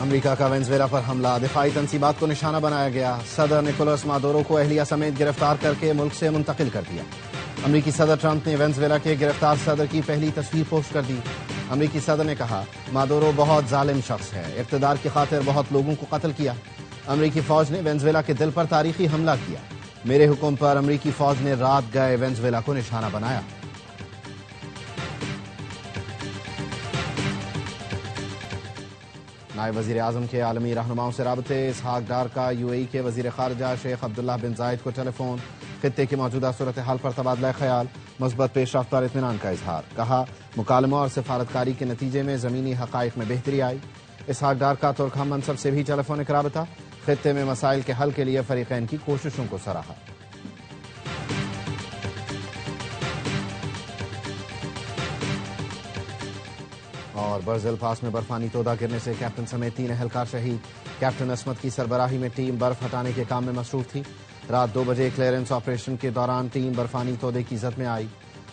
امریکہ کا وینزویلا پر حملہ، دفاعی تنصیبات کو نشانہ بنایا گیا۔ صدر نکولس مادورو کو اہلیہ سمیت گرفتار کر کے ملک سے منتقل کر دیا۔ امریکی صدر ٹرمپ نے وینزویلا کے گرفتار صدر کی پہلی تصویر پوسٹ کر دی۔ امریکی صدر نے کہا، مادورو بہت ظالم شخص ہے، اقتدار کی خاطر بہت لوگوں کو قتل کیا۔ امریکی فوج نے وینزویلا کے دل پر تاریخی حملہ کیا۔ میرے حکم پر امریکی فوج نے رات گئے وینزویلا کو نشانہ بنایا۔ نائب وزیر اعظم کے عالمی رہنماؤں سے رابطے، اسحاق ڈار کا یو اے ای کے وزیر خارجہ شیخ عبداللہ بن زائد کو ٹیلی فون، خطے کی موجودہ صورتحال پر تبادلہ خیال، مثبت پیش رفت اور اطمینان کا اظہار۔ کہا، مکالموں اور سفارتکاری کے نتیجے میں زمینی حقائق میں بہتری آئی۔ اسحاق ڈار کا ترک ہم منصب سے بھی ٹیلی فونک رابطہ، خطے میں مسائل کے حل کے لیے فریقین کی کوششوں کو سراہا۔ اور برزل پاس میں برفانی تودہ گرنے سے کیپٹن سمیت 3 اہلکار شہید۔ کیپٹن عصمت کی سربراہی میں ٹیم برف ہٹانے کے کام میں مصروف تھی۔ رات 2 بجے کلیئرنس آپریشن کے دوران ٹیم برفانی تودے کی زد میں آئی۔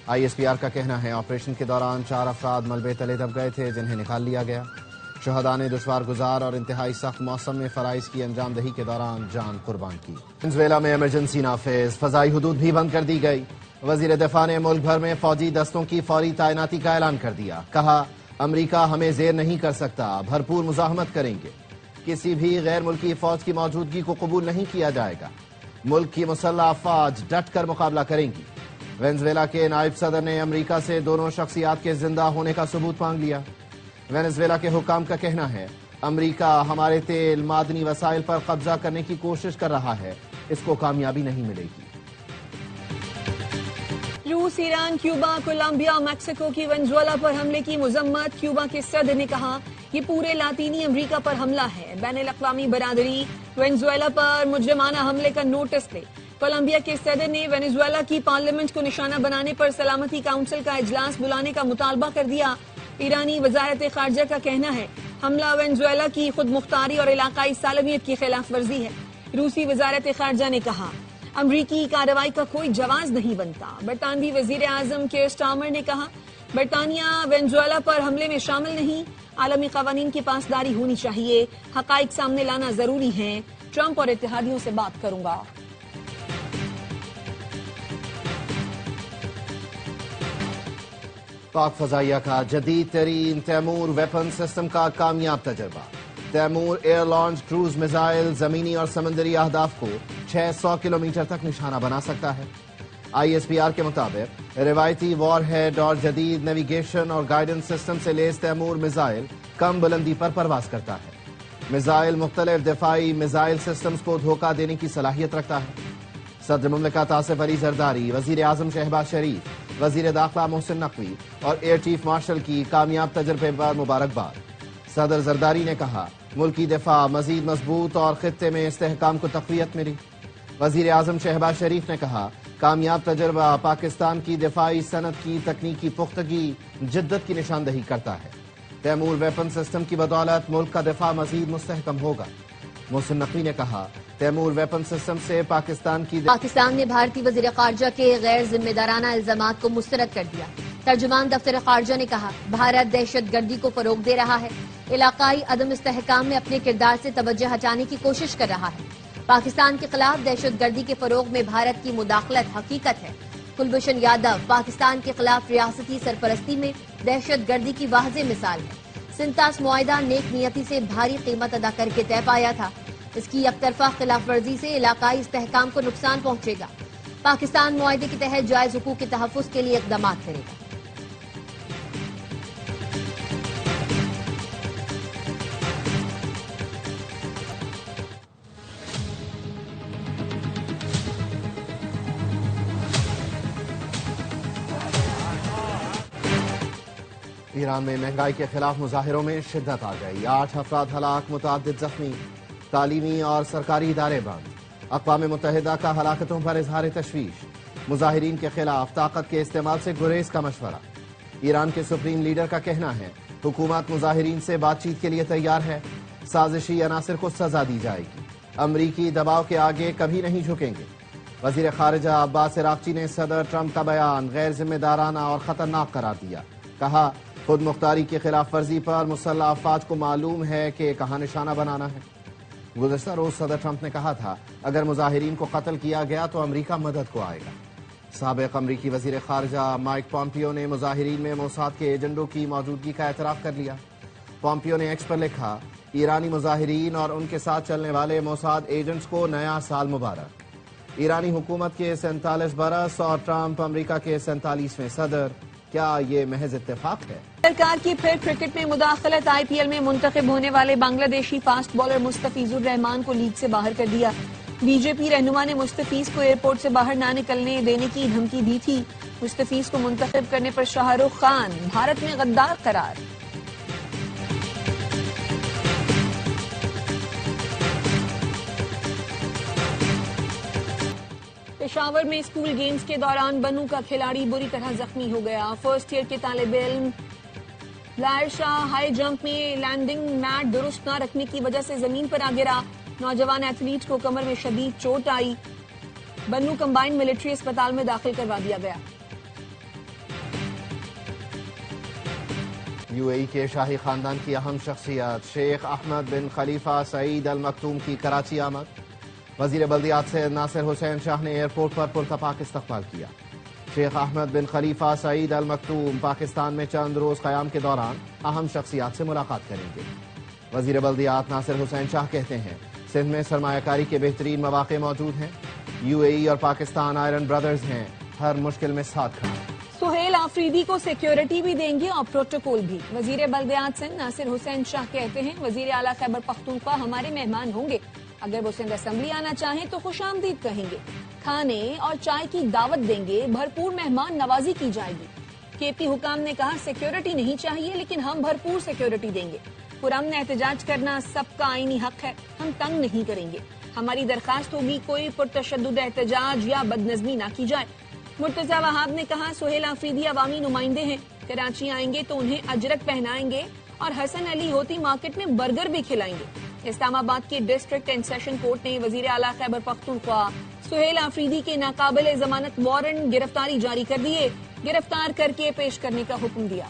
آئی ایس پی آر کا کہنا ہے، آپریشن کے دوران 4 افراد ملبے تلے دب گئے تھے جنہیں نکال لیا گیا۔ شہداء نے دشوار گزار اور انتہائی سخت موسم میں فرائض کی انجام دہی کے دوران جان قربان کی۔ وینزویلا میں ایمرجنسی نافذ، فضائی حدود بھی بند کر دی گئی۔ وزیر دفاع نے ملک بھر میں فوجی دستوں کی فوری تعیناتی کا اعلان کر دیا۔ کہا، امریکہ ہمیں زیر نہیں کر سکتا، بھرپور مزاحمت کریں گے۔ کسی بھی غیر ملکی فوج کی موجودگی کو قبول نہیں کیا جائے گا۔ ملک کی مسلح افواج ڈٹ کر مقابلہ کریں گی۔ وینزویلا کے نائب صدر نے امریکہ سے دونوں شخصیات کے زندہ ہونے کا ثبوت مانگ لیا۔ وینزویلا کے حکام کا کہنا ہے، امریکہ ہمارے تیل معدنی وسائل پر قبضہ کرنے کی کوشش کر رہا ہے، اس کو کامیابی نہیں ملے گی۔ روس، ایران، کیوبا، کولمبیا، میکسیکو کی وینزویلا پر حملے کی مذمت۔ کیوبا کے صدر نے کہا، یہ پورے لاطینی امریکہ پر حملہ ہے۔ بین الاقوامی برادری وینزویلا پر مجرمانہ حملے کا نوٹس دے۔ کولمبیا کے صدر نے وینزویلا کی پارلیمنٹ کو نشانہ بنانے پر سلامتی کونسل کا اجلاس بلانے کا مطالبہ کر دیا۔ ایرانی وزارت خارجہ کا کہنا ہے، حملہ وینزویلا کی خود مختاری اور علاقائی سالمیت کی خلاف ورزی ہے۔ روسی وزارت خارجہ نے کہا، امریکی کارروائی کا کوئی جواز نہیں بنتا۔ برطانوی وزیر اعظم کیئر سٹارمر نے کہا، برطانیہ وینزویلا پر حملے میں شامل نہیں، عالمی قوانین کی پاسداری ہونی چاہیے، حقائق سامنے لانا ضروری ہے، ٹرمپ اور اتحادیوں سے بات کروں گا۔ پاک فضائیہ کا جدید ترین تیمور ویپن سسٹم کا کامیاب تجربہ۔ Taimur air launch cruise missile زمینی اور سمندری اہداف کو 600 کلومیٹر تک نشانہ بنا سکتا ہے۔ آئی ایس پی آر کے مطابق روایتی وار ہیڈ اور جدید نیویگیشن اور گائیڈنس سسٹم سے لیس تیمور میزائل کم بلندی پر پرواز کرتا ہے۔ میزائل مختلف دفاعی میزائل سسٹمز کو دھوکہ دینے کی صلاحیت رکھتا ہے۔ صدر مملکت آصف علی زرداری، وزیر اعظم شہباز شریف، وزیر داخلہ محسن نقوی اور ایئر چیف مارشل کی کامیاب تجربے پر مبارکباد۔ صدر زرداری نے کہا، ملکی دفاع مزید مضبوط اور خطے میں استحکام کو تقویت ملی۔ وزیر اعظم شہباز شریف نے کہا، کامیاب تجربہ پاکستان کی دفاعی صنعت کی تکنیکی پختگی جدت کی نشاندہی کرتا ہے۔ تیمور ویپن سسٹم کی بدولت ملک کا دفاع مزید مستحکم ہوگا۔ محسن نقوی نے کہا، تیمور ویپن سسٹم سے پاکستان نے بھارتی وزیر خارجہ کے غیر ذمہ دارانہ الزامات کو مسترد کر دیا۔ ترجمان دفتر خارجہ نے کہا، بھارت دہشت گردی کو فروغ دے رہا ہے، علاقائی عدم استحکام میں اپنے کردار سے توجہ ہٹانے کی کوشش کر رہا ہے۔ پاکستان کے خلاف دہشت گردی کے فروغ میں بھارت کی مداخلت حقیقت ہے۔ کلبھوشن یادو پاکستان کے خلاف ریاستی سرپرستی میں دہشت گردی کی واضح مثال ہے۔ سنتاس معاہدہ نیک نیتی سے بھاری قیمت ادا کر کے طے پایا تھا۔ اس کی یک طرفہ خلاف ورزی سے علاقائی استحکام کو نقصان پہنچے گا۔ پاکستان معاہدے کے تحت جائز حقوق کے تحفظ کے لیے اقدامات کرے گا۔ ایران میں مہنگائی کے خلاف مظاہروں میں شدت آ گئی، 8 افراد ہلاک، متعدد زخمی، تعلیمی اور سرکاری ادارے بند۔ اقوام متحدہ کا ہلاکتوں پر اظہار تشویش، مظاہرین کے خلاف طاقت کے استعمال سے گریز کا مشورہ۔ ایران کے سپریم لیڈر کا کہنا ہے، حکومت مظاہرین سے بات چیت کے لیے تیار ہے، سازشی عناصر کو سزا دی جائے گی، امریکی دباؤ کے آگے کبھی نہیں جھکیں گے۔ وزیر خارجہ عباس عراقچی نے صدر ٹرمپ کا بیان غیر ذمہ دارانہ اور خطرناک قرار دیا۔ کہا، خود مختاری کی خلاف ورزی پر مسلح افواج کو معلوم ہے کہ کہاں نشانہ بنانا ہے۔ گزشتہ روز صدر ٹرمپ نے کہا تھا اگر مظاہرین کو قتل کیا گیا تو امریکہ مدد کو آئے گا۔ سابق امریکی وزیر خارجہ مائک پومپیو نے مظاہرین میں موساد کے ایجنٹوں کی موجودگی کا اعتراف کر لیا۔ پومپیو نے ایکس پر لکھا، ایرانی مظاہرین اور ان کے ساتھ چلنے والے موساد ایجنٹس کو نیا سال مبارک۔ ایرانی حکومت کے 47 برس اور ٹرمپ امریکہ کے 47ویں صدر، کیا یہ محض اتفاق ہے؟ سرکار کی پھر کرکٹ میں مداخلت، آئی پی ایل میں منتخب ہونے والے بنگلہ دیشی فاسٹ بالر مستفیض الرحمان کو لیگ سے باہر کر دیا۔ بی جے پی رہنما نے مستفیض کو ایئرپورٹ سے باہر نہ نکلنے دینے کی دھمکی دی تھی۔ مستفیض کو منتخب کرنے پر شاہ رخ خان بھارت میں غدار قرار۔ پشاور میں اسکول گیمز کے دوران بنو کا کھلاڑی بری طرح زخمی ہو گیا۔ فرسٹ ایئر کے طالب علم لائر شاہ ہائی جمپ میں لینڈنگ میٹ درست نہ رکھنے کی وجہ سے زمین پر آ گرا۔ نوجوان ایتھلیٹ کو کمر میں شدید چوٹ آئی، بنو کمبائنڈ ملٹری اسپتال میں داخل کروا دیا گیا۔ یو اے ای کے شاہی خاندان کی اہم شخصیت شیخ احمد بن خلیفہ سعید المکتوم کی کراچی آمد۔ وزیر بلدیات سے ناصر حسین شاہ نے ایئرپورٹ پر پرتپاک استقبال کیا۔ شیخ احمد بن خلیفہ سعید المکتوم پاکستان میں چند روز قیام کے دوران اہم شخصیات سے ملاقات کریں گے۔ وزیر بلدیات ناصر حسین شاہ کہتے ہیں سندھ میں سرمایہ کاری کے بہترین مواقع موجود ہیں۔ یو اے ای اور پاکستان آئرن برادرز ہیں، ہر مشکل میں ساتھ کھڑا۔ سہیل آفریدی کو سیکیورٹی بھی دیں گے اور پروٹوکول بھی۔ وزیر بلدیات سندھ ناصر حسین شاہ کہتے ہیں وزیر اعلیٰ خیبر پختونخوا ہمارے مہمان ہوں گے، اگر وہ سندھ اسمبلی آنا چاہیں تو خوش آمدید کہیں گے، کھانے اور چائے کی دعوت دیں گے، بھرپور مہمان نوازی کی جائے گی۔ کے پی حکام نے کہا سیکیورٹی نہیں چاہیے لیکن ہم بھرپور سیکیورٹی دیں گے۔ پرامن احتجاج کرنا سب کا آئینی حق ہے، ہم تنگ نہیں کریں گے۔ ہماری درخواست ہوگی کوئی پرتشدد احتجاج یا بدنظمی نہ کی جائے۔ مرتضی وہاب نے کہا سہیل آفریدی عوامی نمائندے ہیں، کراچی آئیں گے تو انہیں اجرک پہنائیں گے اور حسن علی ہوتی مارکیٹ میں برگر بھی کھلائیں گے۔ اسلام آباد کے ڈسٹرکٹ اینڈ سیشن کورٹ نے وزیر اعلیٰ خیبر پختونخوا سہیل آفریدی کے ناقابل ضمانت وارنٹ گرفتاری جاری کر دیے، گرفتار کر کے پیش کرنے کا حکم دیا۔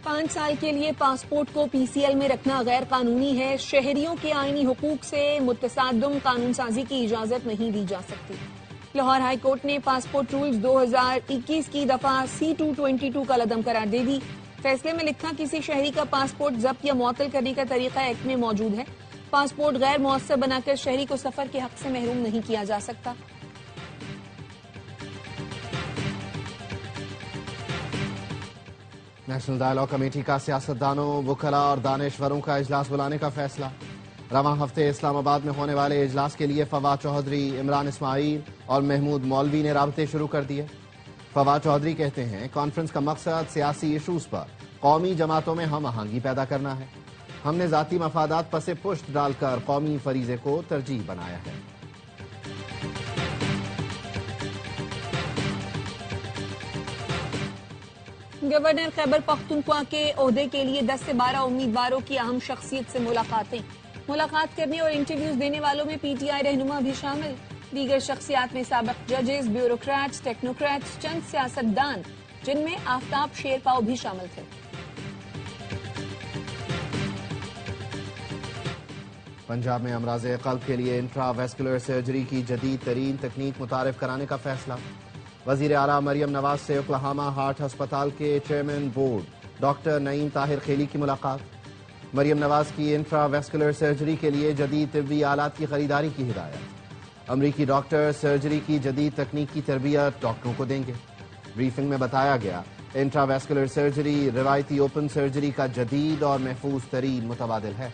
پانچ سال کے لیے پاسپورٹ کو پی سی ایل میں رکھنا غیر قانونی ہے، شہریوں کے آئینی حقوق سے متصادم قانون سازی کی اجازت نہیں دی جا سکتی۔ لاہور ہائی کورٹ نے پاسپورٹ رولز 2021 کی دفعہ C-222 کا لدم قرار دے دی۔ فیصلے میں لکھا کسی شہری کا پاسپورٹ ضبط یا معطل کرنے کا طریقہ ایکٹ میں موجود ہے۔ پاسپورٹ غیر مؤثر بنا کر شہری کو سفر کے حق سے محروم نہیں کیا جا سکتا۔ نیشنل ڈائیلاگ کمیٹی کا سیاستدانوں، وکلاء اور دانشوروں کا اجلاس بلانے کا فیصلہ۔ رواں ہفتے اسلام آباد میں ہونے والے اجلاس کے لیے فواد چودھری، عمران اسماعیل اور محمود مولوی نے رابطے شروع کر دیے۔ فواد چودھری کہتے ہیں کانفرنس کا مقصد سیاسی ایشوز پر قومی جماعتوں میں ہم آہنگی پیدا کرنا ہے۔ ہم نے ذاتی مفادات پس پشت ڈال کر قومی فریضے کو ترجیح بنایا ہے۔ گورنر خیبر پختونخوا کے عہدے کے لیے 10 سے 12 امیدواروں کی اہم شخصیت سے ملاقاتیں۔ ملاقات کرنے اور انٹرویوز دینے والوں میں پی ٹی آئی رہنما بھی شامل۔ دیگر شخصیات میں سابق ججز، بیوروکریٹس، ٹیکنوکریٹس، چند سیاستدان جن میں آفتاب شیرپاؤ بھی شامل تھے۔ پنجاب میں امراض قلب کے لیے انٹرا ویسکولر سرجری کی جدید ترین تکنیک متعارف کرانے کا فیصلہ۔ وزیر اعلیٰ مریم نواز سے اوکلاہوما ہارٹ ہسپتال کے چیئرمین بورڈ ڈاکٹر نعیم طاہر خیلی کی ملاقات۔ مریم نواز کی انٹرا ویسکولر سرجری کے لیے جدید طبی آلات کی خریداری کی ہدایت۔ امریکی ڈاکٹر سرجری کی جدید تکنیک کی تربیت ڈاکٹروں کو دیں گے۔ بریفنگ میں بتایا گیا انٹرا ویسکولر سرجری روایتی اوپن سرجری کا جدید اور محفوظ ترین متبادل ہے۔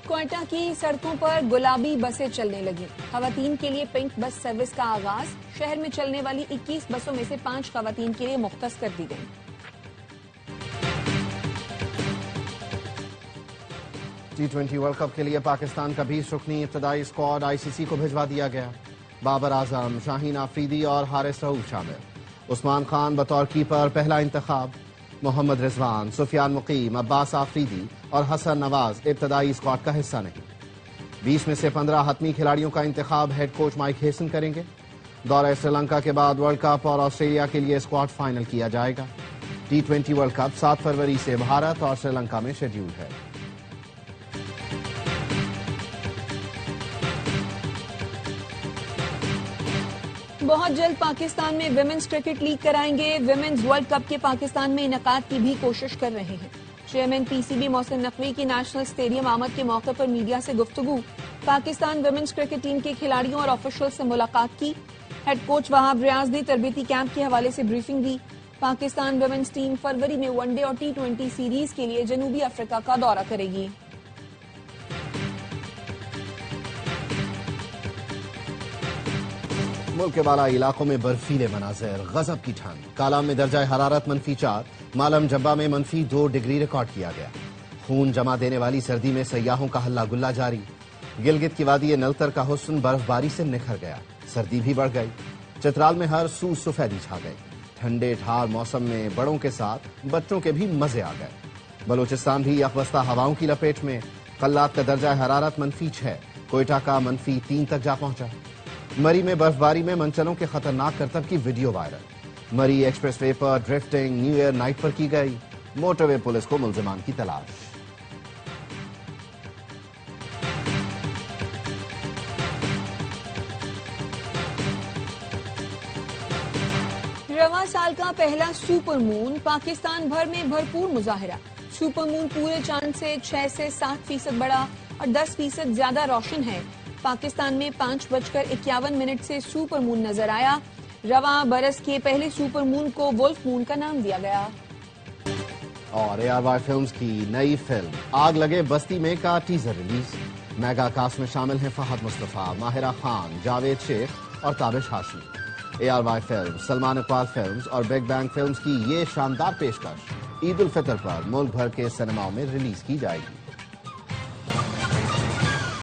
کوئٹہ کی سڑکوں پر گلابی بسیں چلنے لگیں۔ خواتین کے لیے پنک بس سروس کا آغاز۔ شہر میں چلنے والی 21 بسوں میں سے 5 خواتین کے لیے مختص کر دی گئیں۔ T20 ورلڈ کپ کے لیے پاکستان کا 20 رکنی ابتدائی اسکواڈ آئی سی سی کو بھجوا دیا گیا۔ بابر اعظم، شاہین آفریدی اور حارث رؤوف شامل۔ عثمان خان بطور کیپر پہلا انتخاب. محمد رضوان، سفیان مقیم، عباس آفریدی اور حسن نواز ابتدائی اسکواڈ کا حصہ نہیں. 20 میں سے 15 حتمی کھلاڑیوں کا انتخاب ہیڈ کوچ مائک ہیسن کریں گے. دورہ سری لنکا کے بعد ورلڈ کپ اور آسٹریلیا کے لیے اسکواڈ فائنل کیا جائے گا. T20 ورلڈ کپ 7 فروری سے بھارت اور سری لنکا میں شیڈیول ہے. بہت جلد پاکستان میں ویمنز کرکٹ لیگ کرائیں گے. ویمنز ورلڈ کپ کے پاکستان میں انعقاد کی بھی کوشش کر رہے ہیں. چیئرمین PCB محسن نقوی کی نیشنل اسٹیڈیم آمد کے موقع پر میڈیا سے گفتگو. پاکستان ویمنز کرکٹ ٹیم کے کھلاڑیوں اور آفیشل سے ملاقات کی. ہیڈ کوچ وہاب ریاض نے تربیتی کیمپ کے حوالے سے بریفنگ دی. پاکستان ویمنز ٹیم فروری میں ون ڈے اور T20 سیریز کے لیے جنوبی افریقہ کا دورہ کرے گی. ملک کے بالائی علاقوں میں برفیلے مناظر، غضب کی ٹھنڈ. کالام میں درجہ حرارت -4، مالم جبہ میں -2 ڈگری ریکارڈ کیا گیا. خون جما دینے والی سردی میں سیاحوں کا ہلہ گلہ جاری. گلگت کی وادی نلتر کا حسن برف باری سے نکھر گیا. سردی بھی بڑھ گئی. چترال میں ہر سو سفیدی چھا گئی. ٹھنڈے ٹھار موسم میں بڑوں کے ساتھ بچوں کے بھی مزے آ گئے. بلوچستان بھی یخبستہ ہواؤں کی لپیٹ میں. قلات کا درجہ حرارت -6، کوئٹہ کا -3 تک جا پہنچا. مری میں برف باری میں منچلوں کے خطرناک کرتب کی ویڈیو وائرل. مری ایکسپریس وے پر ڈرفٹنگ نیو ایئر نائٹ پر کی گئی. موٹر وے پولیس کو ملزمان کی تلاش. رواں سال کا پہلا سپر مون، پاکستان بھر میں بھرپور مظاہرہ. سپر مون پورے چاند سے 6 سے 7% بڑا اور 10% زیادہ روشن ہے. پاکستان میں 5:51 سے سپر مون نظر آیا. رواں برس کے پہلے سپر مون کو وولف مون کا نام دیا گیا. اور ARY فلمز کی نئی فلم آگ لگے بستی میں کا ٹیزر ریلیز. میگا کاسٹ میں شامل ہیں فہد مصطفیٰ، ماہرہ خان، جاوید شیخ اور Tabish Hashmi. ARY films, Salman Iqbal films اور بگ بینگ فلمز کی یہ شاندار پیشکش عید الفطر پر ملک بھر کے سینماؤں میں ریلیز کی جائے گی.